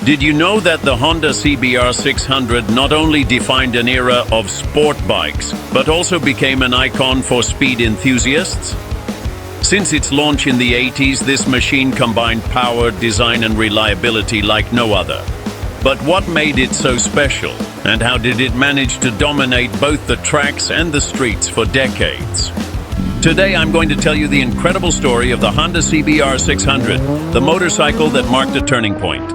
Did you know that the Honda CBR600 not only defined an era of sport bikes, but also became an icon for speed enthusiasts? Since its launch in the 80s, this machine combined power, design, and reliability like no other. But what made it so special, and how did it manage to dominate both the tracks and the streets for decades? Today I'm going to tell you the incredible story of the Honda CBR600, the motorcycle that marked a turning point.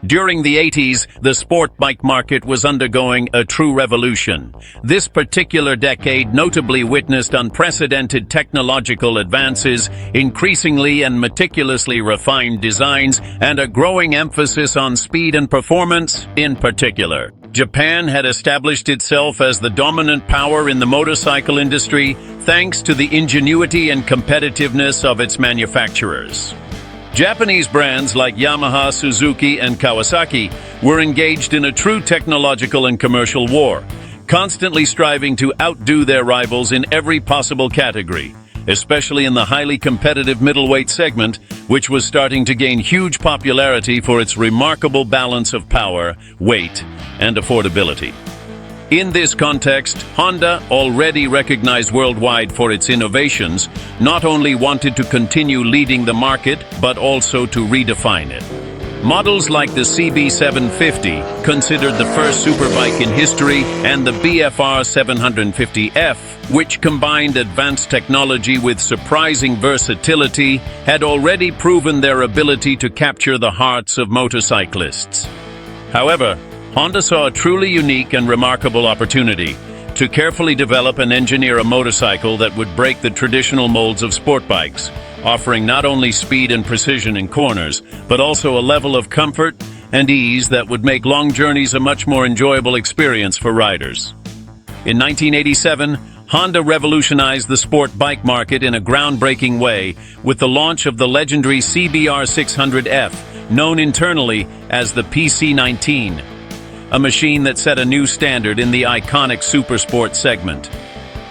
During the 80s, the sport bike market was undergoing a true revolution. This particular decade notably witnessed unprecedented technological advances, increasingly and meticulously refined designs, and a growing emphasis on speed and performance in particular. Japan had established itself as the dominant power in the motorcycle industry thanks to the ingenuity and competitiveness of its manufacturers. Japanese brands like Yamaha, Suzuki, and Kawasaki were engaged in a true technological and commercial war, constantly striving to outdo their rivals in every possible category, especially in the highly competitive middleweight segment, which was starting to gain huge popularity for its remarkable balance of power, weight, and affordability. In this context, Honda, already recognized worldwide for its innovations, not only wanted to continue leading the market, but also to redefine it. Models like the CB750, considered the first superbike in history, and the BFR 750F, which combined advanced technology with surprising versatility, had already proven their ability to capture the hearts of motorcyclists. However, Honda saw a truly unique and remarkable opportunity to carefully develop and engineer a motorcycle that would break the traditional molds of sport bikes, offering not only speed and precision in corners, but also a level of comfort and ease that would make long journeys a much more enjoyable experience for riders. In 1987, Honda revolutionized the sport bike market in a groundbreaking way with the launch of the legendary CBR600F, known internally as the PC-19. A machine that set a new standard in the iconic Supersport segment.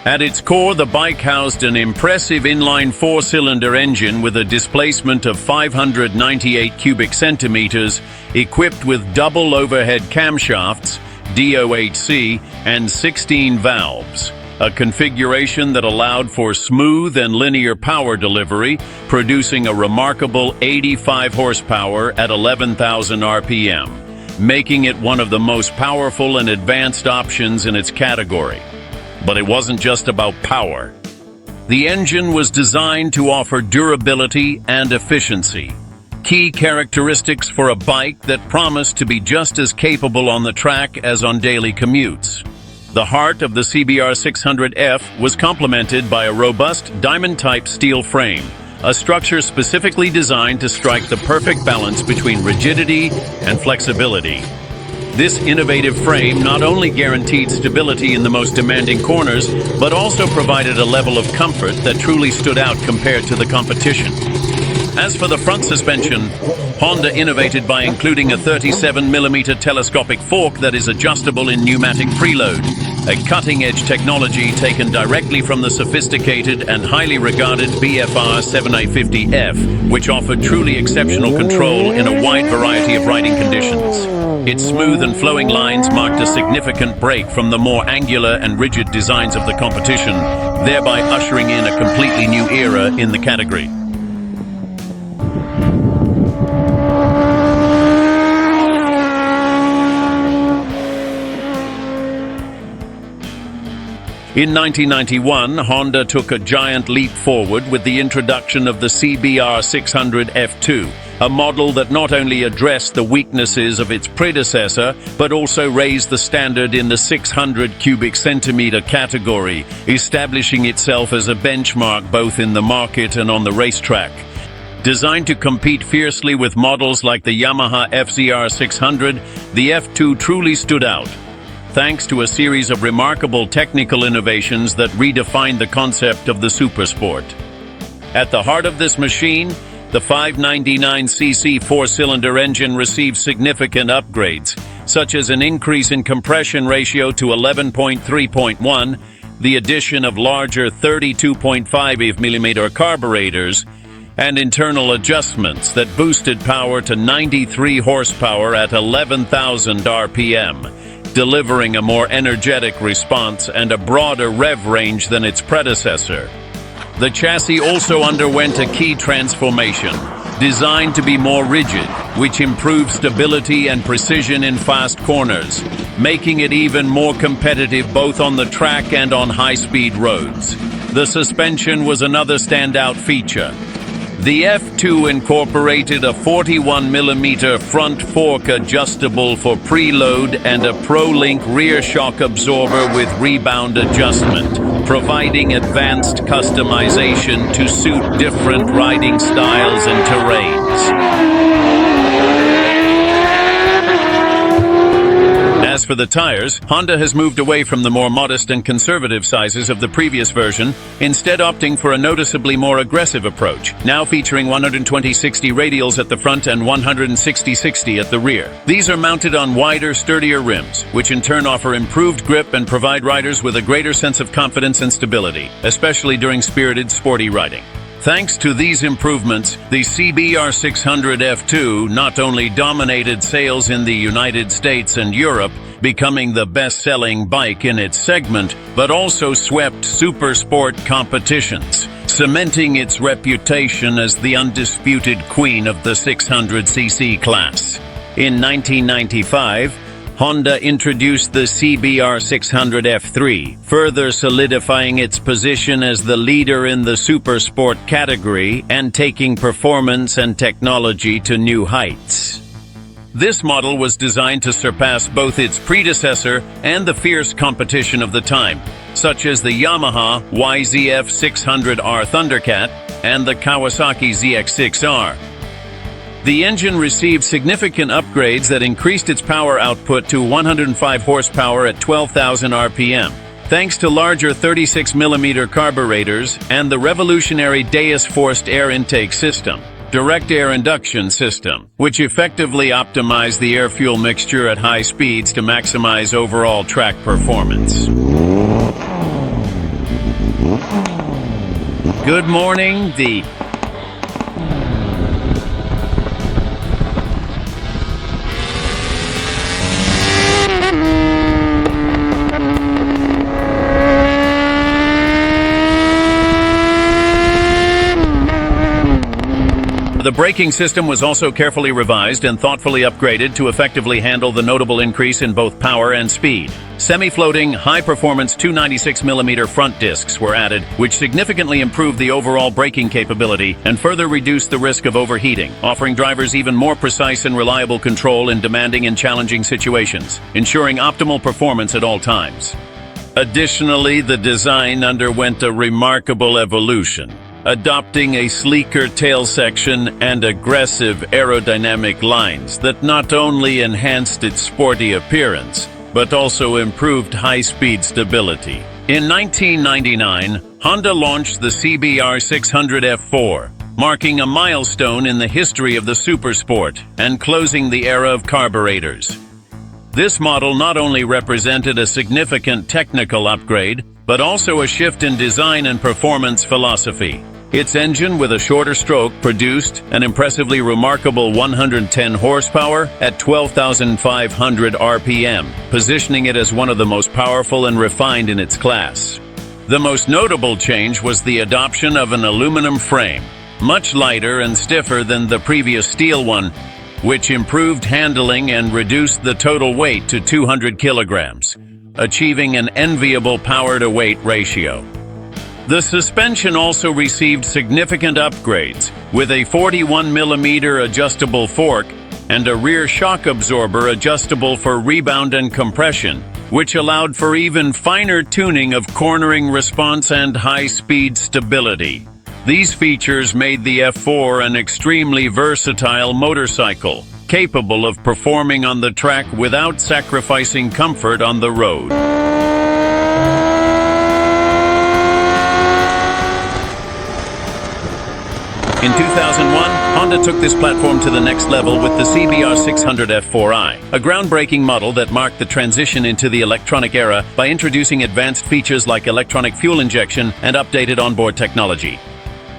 At its core, the bike housed an impressive inline four-cylinder engine with a displacement of 598 cubic centimeters, equipped with double overhead camshafts, DOHC, and 16 valves. A configuration that allowed for smooth and linear power delivery, producing a remarkable 85 horsepower at 11,000 RPM. Making it one of the most powerful and advanced options in its category. But it wasn't just about power. The engine was designed to offer durability and efficiency, key characteristics for a bike that promised to be just as capable on the track as on daily commutes. The heart of the CBR600F was complemented by a robust diamond-type steel frame, a structure specifically designed to strike the perfect balance between rigidity and flexibility. This innovative frame not only guaranteed stability in the most demanding corners, but also provided a level of comfort that truly stood out compared to the competition. As for the front suspension, Honda innovated by including a 37mm telescopic fork that is adjustable in pneumatic preload, a cutting-edge technology taken directly from the sophisticated and highly regarded BFR 750F, which offered truly exceptional control in a wide variety of riding conditions. Its smooth and flowing lines marked a significant break from the more angular and rigid designs of the competition, thereby ushering in a completely new era in the category. In 1991, Honda took a giant leap forward with the introduction of the CBR600 F2, a model that not only addressed the weaknesses of its predecessor, but also raised the standard in the 600 cubic centimeter category, establishing itself as a benchmark both in the market and on the racetrack. Designed to compete fiercely with models like the Yamaha FZR600, the F2 truly stood out, thanks to a series of remarkable technical innovations that redefined the concept of the Supersport. At the heart of this machine, the 599cc four-cylinder engine received significant upgrades, such as an increase in compression ratio to 11.3.1, the addition of larger 32.5mm carburetors, and internal adjustments that boosted power to 93 horsepower at 11,000 RPM, delivering a more energetic response and a broader rev range than its predecessor. The chassis also underwent a key transformation, designed to be more rigid, which improved stability and precision in fast corners, making it even more competitive both on the track and on high-speed roads. The suspension was another standout feature. The F2 incorporated a 41mm front fork adjustable for preload and a ProLink rear shock absorber with rebound adjustment, providing advanced customization to suit different riding styles and terrains. As for the tires, Honda has moved away from the more modest and conservative sizes of the previous version, instead opting for a noticeably more aggressive approach, now featuring 120/60 radials at the front and 160/60 at the rear. These are mounted on wider, sturdier rims, which in turn offer improved grip and provide riders with a greater sense of confidence and stability, especially during spirited, sporty riding. Thanks to these improvements, the CBR600 F2 not only dominated sales in the United States and Europe, becoming the best-selling bike in its segment, but also swept Supersport competitions, cementing its reputation as the undisputed queen of the 600cc class. In 1995, Honda introduced the CBR600 F3, further solidifying its position as the leader in the Supersport category and taking performance and technology to new heights. This model was designed to surpass both its predecessor and the fierce competition of the time, such as the Yamaha YZF-600R Thundercat and the Kawasaki ZX-6R. The engine received significant upgrades that increased its power output to 105 horsepower at 12,000 RPM, thanks to larger 36mm carburetors and the revolutionary Deus forced air intake system, direct air induction system, which effectively optimized the air-fuel mixture at high speeds to maximize overall track performance. Good morning, The braking system was also carefully revised and thoughtfully upgraded to effectively handle the notable increase in both power and speed. Semi-floating, high-performance 296mm front discs were added, which significantly improved the overall braking capability and further reduced the risk of overheating, offering drivers even more precise and reliable control in demanding and challenging situations, ensuring optimal performance at all times. Additionally, the design underwent a remarkable evolution, adopting a sleeker tail section and aggressive aerodynamic lines that not only enhanced its sporty appearance, but also improved high-speed stability. In 1999, Honda launched the CBR600 F4, marking a milestone in the history of the Supersport and closing the era of carburetors. This model not only represented a significant technical upgrade, but also a shift in design and performance philosophy. Its engine with a shorter stroke produced an impressively remarkable 110 horsepower at 12,500 RPM, positioning it as one of the most powerful and refined in its class. The most notable change was the adoption of an aluminum frame, much lighter and stiffer than the previous steel one, which improved handling and reduced the total weight to 200 kilograms, achieving an enviable power-to-weight ratio. The suspension also received significant upgrades, with a 41mm adjustable fork and a rear shock absorber adjustable for rebound and compression, which allowed for even finer tuning of cornering response and high-speed stability. These features made the F4 an extremely versatile motorcycle, capable of performing on the track without sacrificing comfort on the road. In 2001, Honda took this platform to the next level with the CBR600 F4i, a groundbreaking model that marked the transition into the electronic era by introducing advanced features like electronic fuel injection and updated onboard technology.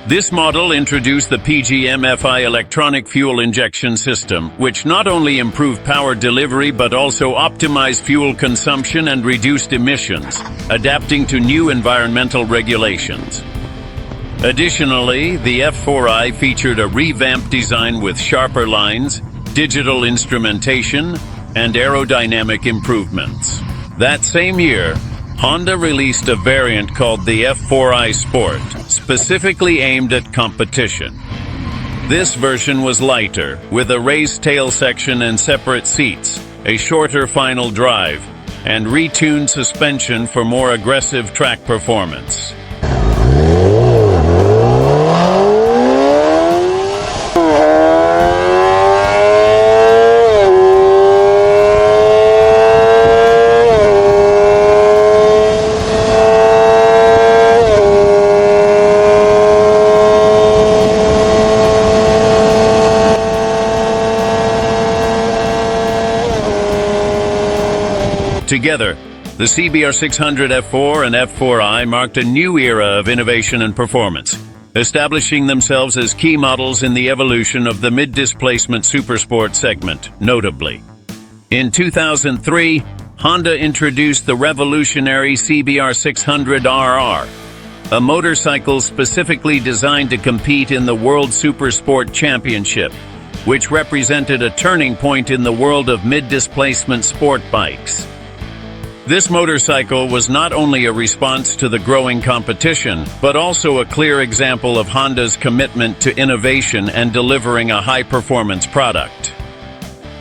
This model introduced the PGM-FI electronic fuel injection system, which not only improved power delivery but also optimized fuel consumption and reduced emissions, adapting to new environmental regulations. Additionally, the F4i featured a revamped design with sharper lines, digital instrumentation, and aerodynamic improvements. That same year, Honda released a variant called the F4i Sport, specifically aimed at competition. This version was lighter, with a raised tail section and separate seats, a shorter final drive, and retuned suspension for more aggressive track performance. Together, the CBR600 F4 and F4i marked a new era of innovation and performance, establishing themselves as key models in the evolution of the mid-displacement Supersport segment, notably. In 2003, Honda introduced the revolutionary CBR600RR, a motorcycle specifically designed to compete in the World Supersport Championship, which represented a turning point in the world of mid-displacement sport bikes. This motorcycle was not only a response to the growing competition, but also a clear example of Honda's commitment to innovation and delivering a high-performance product.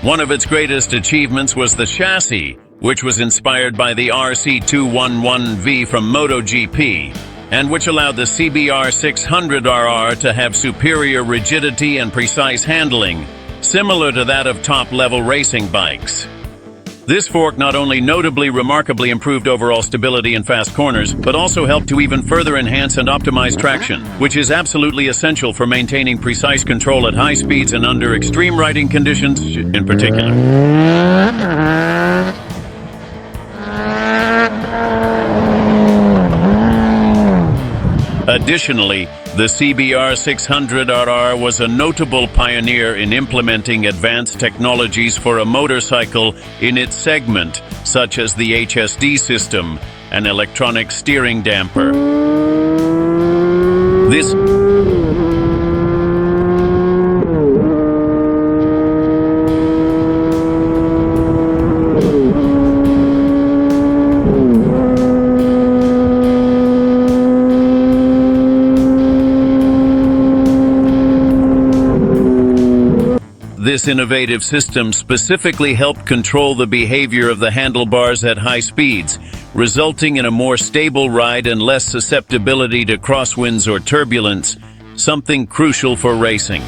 One of its greatest achievements was the chassis, which was inspired by the RC211V from MotoGP, and which allowed the CBR600RR to have superior rigidity and precise handling, similar to that of top-level racing bikes. This fork not only notably remarkably improved overall stability in fast corners, but also helped to even further enhance and optimize traction, which is absolutely essential for maintaining precise control at high speeds and under extreme riding conditions in particular. Additionally, the CBR600RR was a notable pioneer in implementing advanced technologies for a motorcycle in its segment, such as the HSD system, an electronic steering damper. This innovative system specifically helped control the behavior of the handlebars at high speeds, resulting in a more stable ride and less susceptibility to crosswinds or turbulence, something crucial for racing.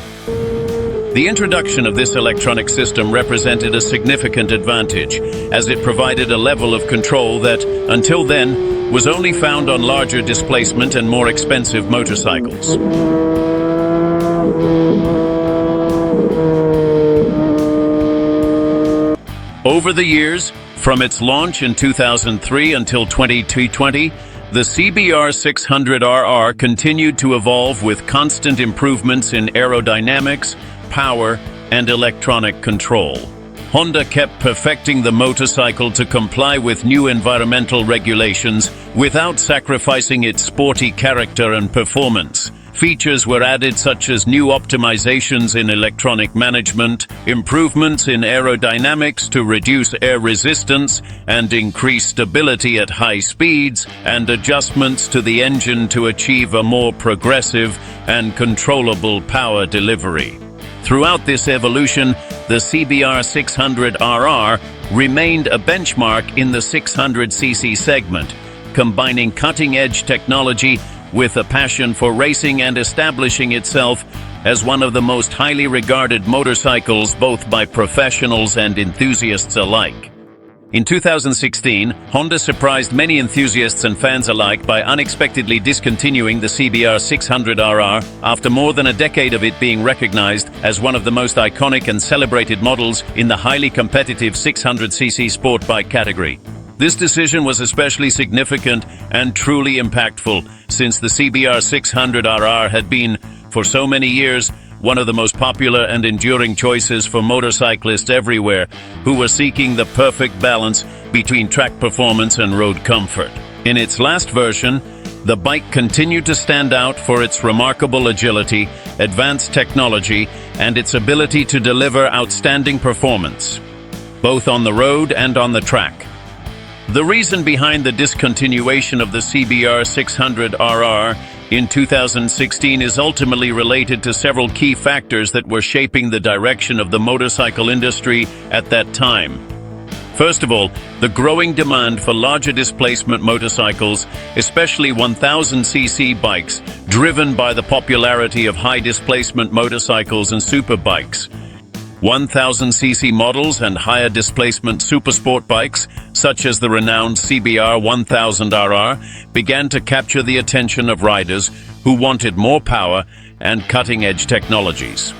The introduction of this electronic system represented a significant advantage, as it provided a level of control that, until then, was only found on larger displacement and more expensive motorcycles. Over the years, from its launch in 2003 until 2020, the CBR600RR continued to evolve with constant improvements in aerodynamics, power, and electronic control. Honda kept perfecting the motorcycle to comply with new environmental regulations without sacrificing its sporty character and performance. Features were added such as new optimizations in electronic management, improvements in aerodynamics to reduce air resistance and increase stability at high speeds, and adjustments to the engine to achieve a more progressive and controllable power delivery. Throughout this evolution, the CBR600RR remained a benchmark in the 600cc segment, combining cutting-edge technology with a passion for racing and establishing itself as one of the most highly regarded motorcycles both by professionals and enthusiasts alike. In 2016, Honda surprised many enthusiasts and fans alike by unexpectedly discontinuing the CBR600RR after more than a decade of it being recognized as one of the most iconic and celebrated models in the highly competitive 600cc sport bike category. This decision was especially significant and truly impactful, since the CBR600RR had been, for so many years, one of the most popular and enduring choices for motorcyclists everywhere who were seeking the perfect balance between track performance and road comfort. In its last version, the bike continued to stand out for its remarkable agility, advanced technology, and its ability to deliver outstanding performance, both on the road and on the track. The reason behind the discontinuation of the CBR600RR in 2016 is ultimately related to several key factors that were shaping the direction of the motorcycle industry at that time. First of all, the growing demand for larger displacement motorcycles, especially 1000cc bikes, driven by the popularity of high displacement motorcycles and superbikes. 1000cc models and higher displacement supersport bikes, such as the renowned CBR1000RR, began to capture the attention of riders who wanted more power and cutting-edge technologies.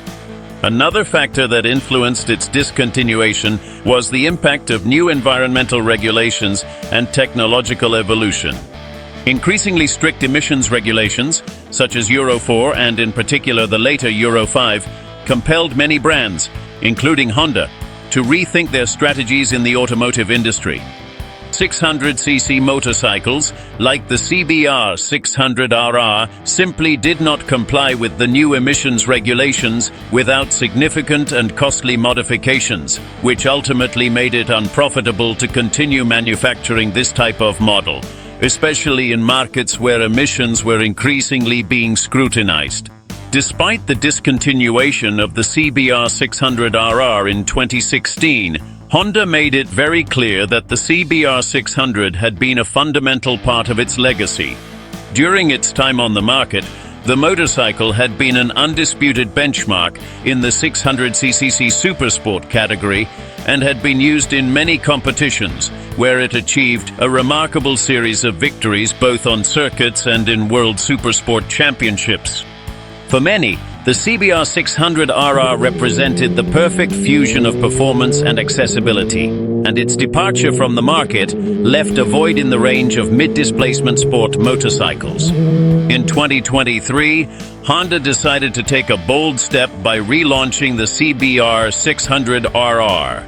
Another factor that influenced its discontinuation was the impact of new environmental regulations and technological evolution. Increasingly strict emissions regulations, such as Euro 4 and in particular the later Euro 5, compelled many brands, including Honda, to rethink their strategies in the automotive industry. 600cc motorcycles, like the CBR600RR, simply did not comply with the new emissions regulations without significant and costly modifications, which ultimately made it unprofitable to continue manufacturing this type of model, especially in markets where emissions were increasingly being scrutinized. Despite the discontinuation of the CBR600RR in 2016, Honda made it very clear that the CBR600 had been a fundamental part of its legacy. During its time on the market, the motorcycle had been an undisputed benchmark in the 600cc Supersport category and had been used in many competitions, where it achieved a remarkable series of victories both on circuits and in World Supersport Championships. For many, the CBR600RR represented the perfect fusion of performance and accessibility, and its departure from the market left a void in the range of mid-displacement sport motorcycles. In 2023, Honda decided to take a bold step by relaunching the CBR600RR,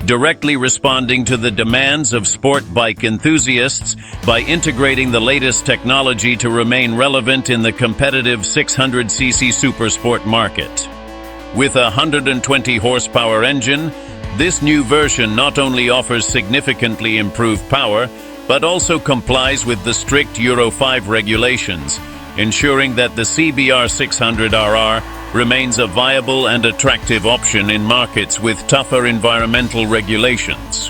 directly responding to the demands of sport bike enthusiasts by integrating the latest technology to remain relevant in the competitive 600cc supersport market. With a 120 horsepower engine, this new version not only offers significantly improved power, but also complies with the strict Euro 5 regulations, ensuring that the CBR600RR remains a viable and attractive option in markets with tougher environmental regulations.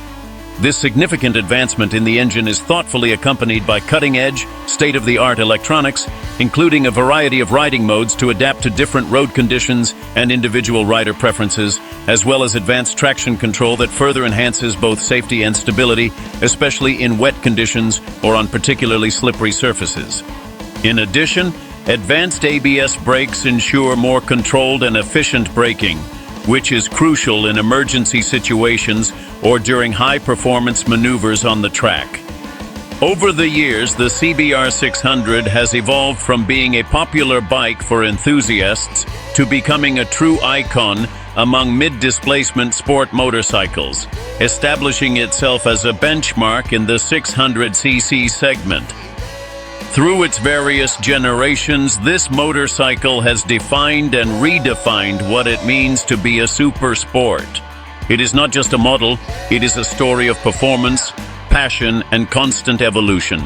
This significant advancement in the engine is thoughtfully accompanied by cutting-edge, state-of-the-art electronics, including a variety of riding modes to adapt to different road conditions and individual rider preferences, as well as advanced traction control that further enhances both safety and stability, especially in wet conditions or on particularly slippery surfaces. In addition, advanced ABS brakes ensure more controlled and efficient braking, which is crucial in emergency situations or during high-performance maneuvers on the track. Over the years, the CBR600 has evolved from being a popular bike for enthusiasts to becoming a true icon among mid-displacement sport motorcycles, establishing itself as a benchmark in the 600cc segment. Through its various generations, this motorcycle has defined and redefined what it means to be a super sport. It is not just a model, it is a story of performance, passion, and constant evolution.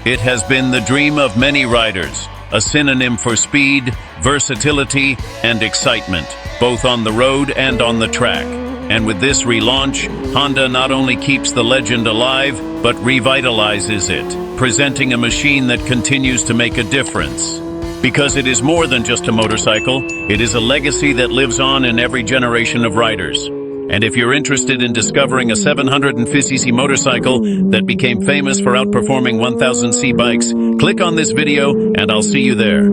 It has been the dream of many riders, a synonym for speed, versatility, and excitement, both on the road and on the track. And with this relaunch, Honda not only keeps the legend alive, but revitalizes it, presenting a machine that continues to make a difference. Because it is more than just a motorcycle, it is a legacy that lives on in every generation of riders. And if you're interested in discovering a 750cc motorcycle that became famous for outperforming 1000C bikes, click on this video and I'll see you there.